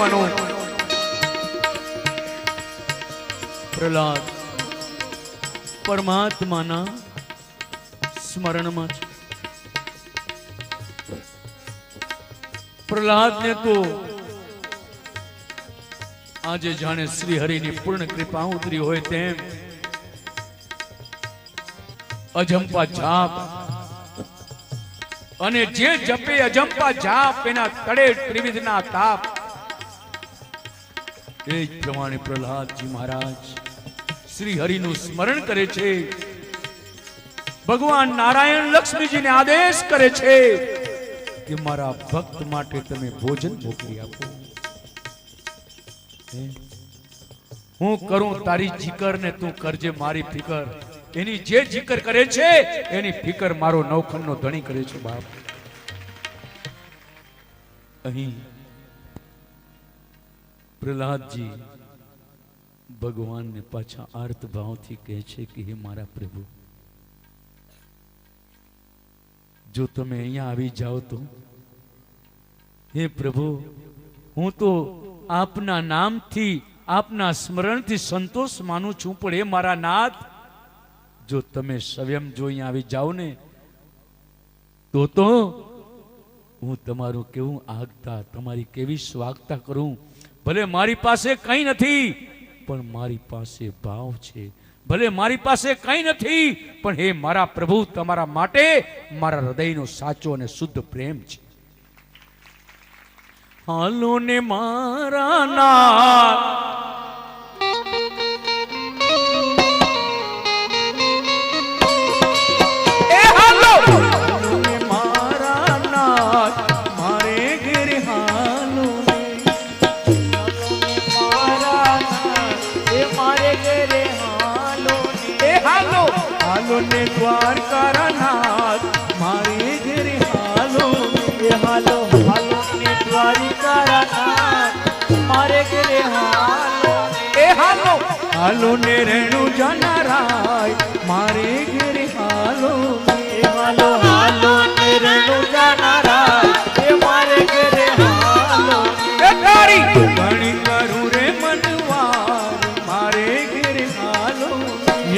લેવાનું. પ્રહલાદ પરમાત્માના સ્મરણમાં છે. પ્રહલાદને તો આજે જાણે શ્રી હરિની પૂર્ણ કૃપા ઉતરી હોય તેમ અજંપા જાપ અને જે જપે અજંપા જાપ એના તળે ત્રિવિધના તાપ. એ જ પ્રમાણે પ્રહલાદજી મહારાજ શ્રી હરિનું સ્મરણ કરે છે. ભગવાન નારાયણ લક્ષ્મીજીને આદેશ કરે છે કે મારા ભક્ત માટે તમે ભોજન મોકલી આપો. હું કરું તારી જીકર ને તું કરજે મારી ફિકર. એની જે જીકર કરે છે એની ફિકર મારો નવખંડનો ધણી કરે છે. બાપ અહીં પ્રહલાદજી ભગવાનને પાછા આર્ત ભાવથી કહે છે કે હે મારા પ્રભુ, જો તમે અહીંયા આવી જાઓ તો હે પ્રભુ, હું તો આપના નામથી આપના સ્મરણથી સંતોષ માનું છું, પણ એ મારા નાથ, જો તમે સ્વયં જો અહીંયા આવી જાઓ ને તો હું તમારું કેવું આગતા, તમારી કેવી સ્વાગતા કરું. ભલે મારી પાસે કંઈ નથી પણ મારી પાસે ભાવ છે. ભલે મારી પાસે કંઈ નથી પણ હે મારા પ્રભુ, તમારા માટે મારા હૃદયનો સાચો અને શુદ્ધ પ્રેમ છે. હાલો ને મારા નાથ, એ હાલો ને મારા નાથ, મારે ઘરે હાલો ને મારા નાથ, એ મારે ઘરે હાલો ને, એ હાલો હાલો ને દ્વારકા નાથ, મારે ઘરે હાલો ને, એ હાલો હાલો ને દ્વારકા નાથ, મારે ઘરે હાલો, એ હાલો હાલો ને રેણુ જાનારાય, મારે ઘરે હાલો, એ હાલો હાલો ને રેણુ જાનારાય, એ મારે ઘરે હાલો. એ તારી ઘણી કરું રે મનવાર, મારે ઘરે હાલો,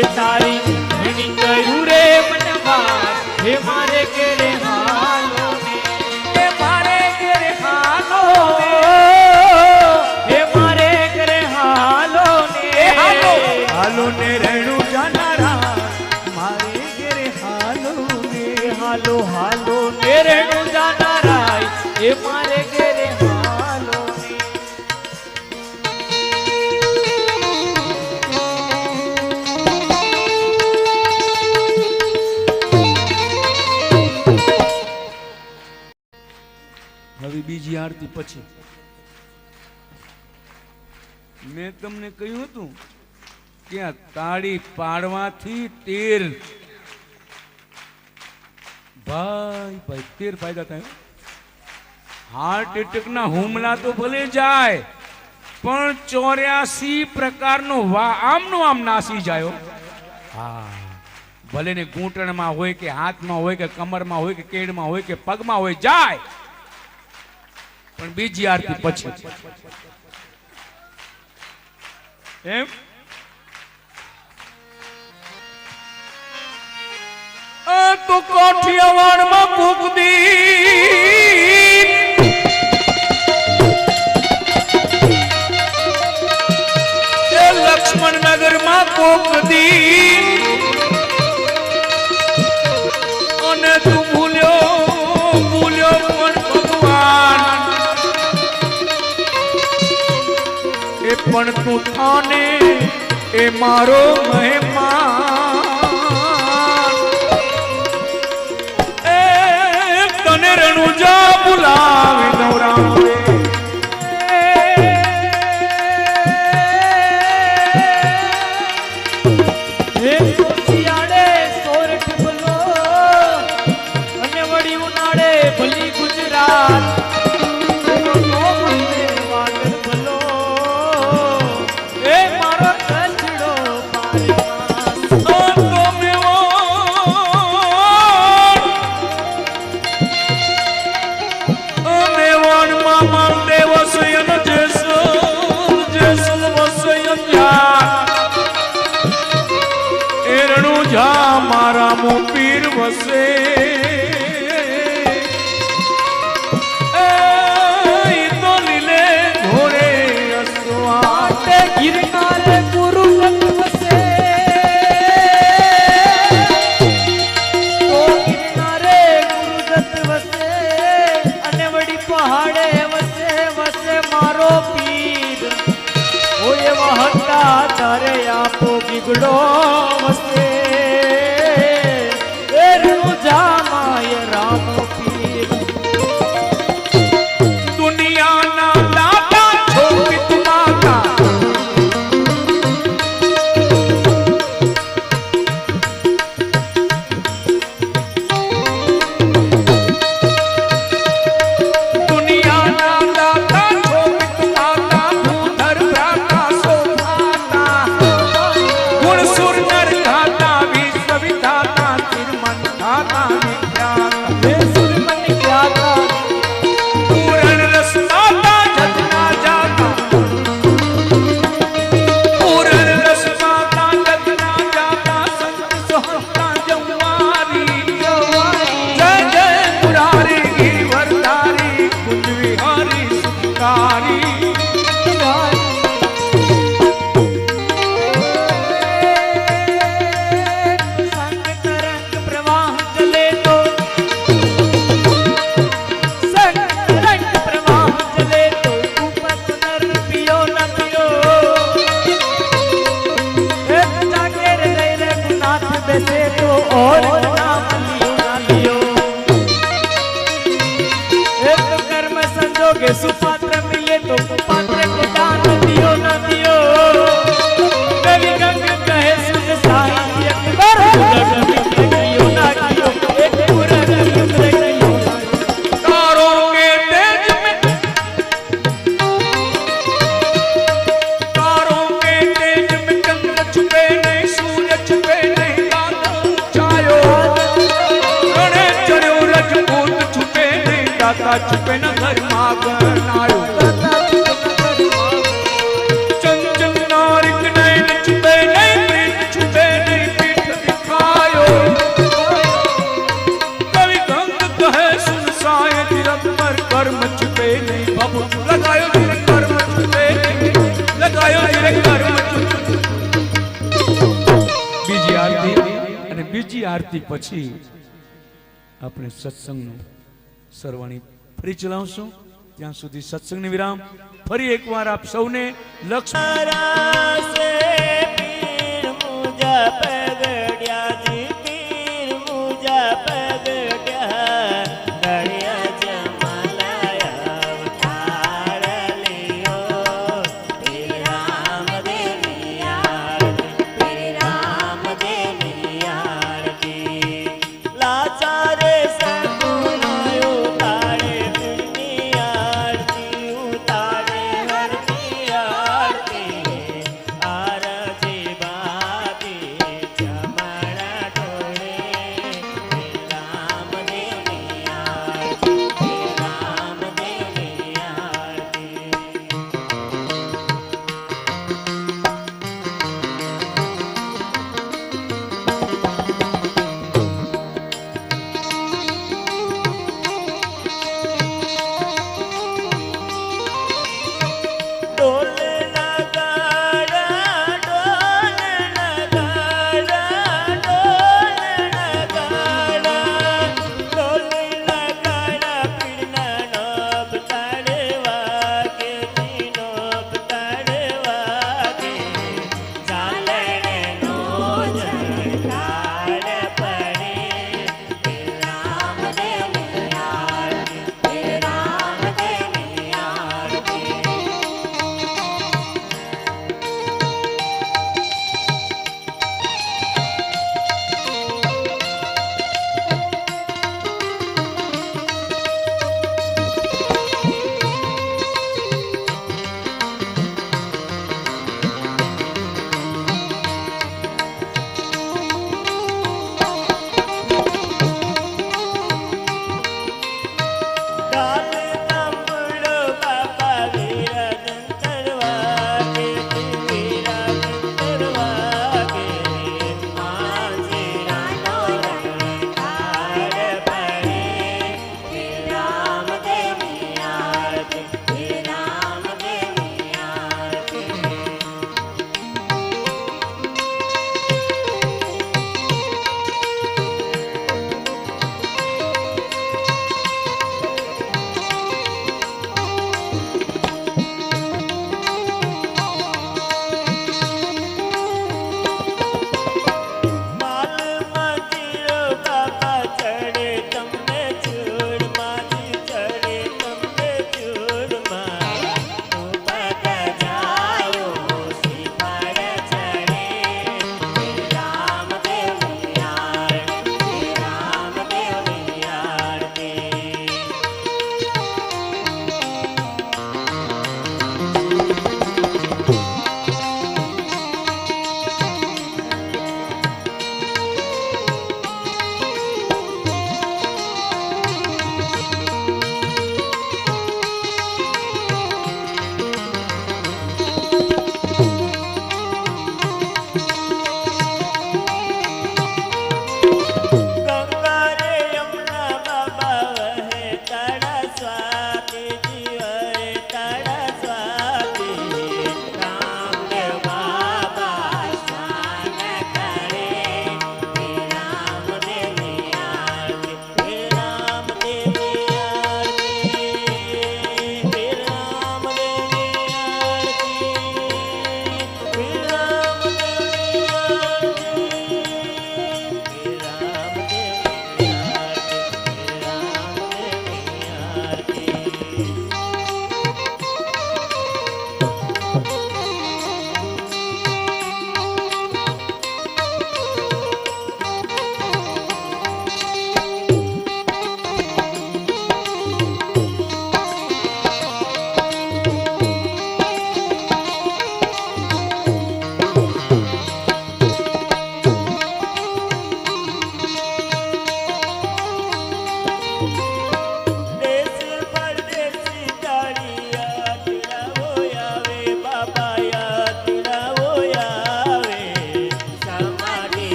એ તારી ઘણી કરું રે મનવાર, હે મારે ઘરે હાલો, એ મારે ઘરે હાલો, હે મારે ઘરે હાલો ને, હાલો હાલો ને રેણુ જાનારા, મારે ઘરે હાલો ને, હાલો હાલો ને રેણુ જાનારા, એ મારે ઘરે હાલો ને. હવે બીજી આરતી પછી મેં તમને કહ્યું હતું કે આ તાળી પાડવાથી 13 ફાયદા થાય. હાર્ટ એટેક ના હુમલા તો ભલે જાય પણ 84 પ્રકારનો આમનો આમ નાસી જાય. હા, ભલે ને ઘૂંટણમાં હોય કે હાથમાં હોય કે કમરમાં હોય કે કેડમાં હોય કે પગમાં હોય, જાય. પણ બીજી આરતી પછી એમ તો કાઠિયાવાડમાં કુકદી લક્ષ્મણ નગરમાં કુકદી અને તું ભૂલ્યો પણ ભગવાન, એ પણ તું થાને એ મારો મહેમાન. એ તને રણુજા બોલાવે ગૌરાવે, ભલી ગુજરાત એ મારો કચડો મેવણમાં बिगड़ो वसे जामाय राम पीर दुनिया ना दाता छोटी माता दुनिया ना दाता छोटी माता भूधर भ्राता सोभाता गुण सुर नर धाता विश्व विधाता तिरमन धाता विख्याता वे सुरमन ख्याता पूर्ण रस माता जतना जाता पूर्ण रस माता जतना जाता संत सोहता जवारी जय जय मुरारी गिरिवरधारी कुंज विहारी सुखकारी संग तरंग प्रवाह चले तो संग तरंग प्रवाह चले तो ऊपर नर पियो न पियो एक जागे रे रघुनाथ बैसे तो और नाम लियो न लियो एक कर्म संजोगे सुपात्र मिले तो कुपात्र को दान दियो न दियो कवि गंग कहे सुन साहित्य तारों के तेज में चंद्र छुपे नहीं सूर्य छुपे नहीं बादल छायो रणे चढ़ो रजपूत छुपे नहीं दाता छुपे न धर्मा गनायो चंचल नारिक नयन छुपे नहीं प्रीत छुपे नहीं पीठ दिखायो कवि गंग कहे सुन साय तिरक पर कर्म छुपे नहीं बाबू लगायो तेरे कर्म छुपे नहीं लगायो तेरे कर्म छुपे बीजी आरती પછી આપણે સત્સંગનું સરવાણી ફરી ચલાવશું ત્યાં સુધી સત્સંગની વિરામ ફરી એકવાર આપ સૌને લક્ષ્મણ से पीर मुझ पे